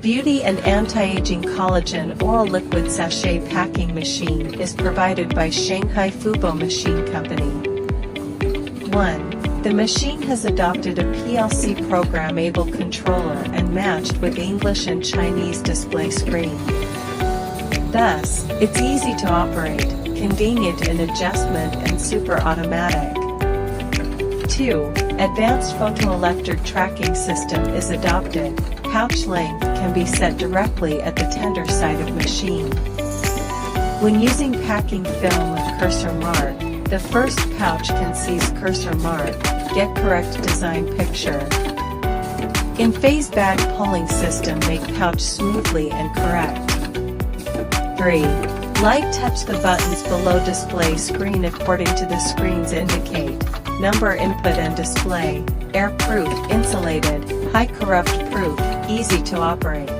Beauty and anti-aging collagen oral liquid sachet packing machine is provided by Shanghai Fubo Machine Company. 1. The machine has adopted a PLC programmable controller and matched with English and Chinese display screen. Thus, it's easy to operate, convenient in adjustment and super automatic. 2. Advanced photoelectric tracking system is adopted. Pouch length can be set directly at the tender side of machine. When using packing film with cursor mark, the first pouch can seize cursor mark, get correct design picture. In phase bag pulling system make pouch smoothly and correct. 3. Light touch the buttons below display screen according to the screens indicate. Number input and display, airproof, insulated, high corrupt proof, easy to operate.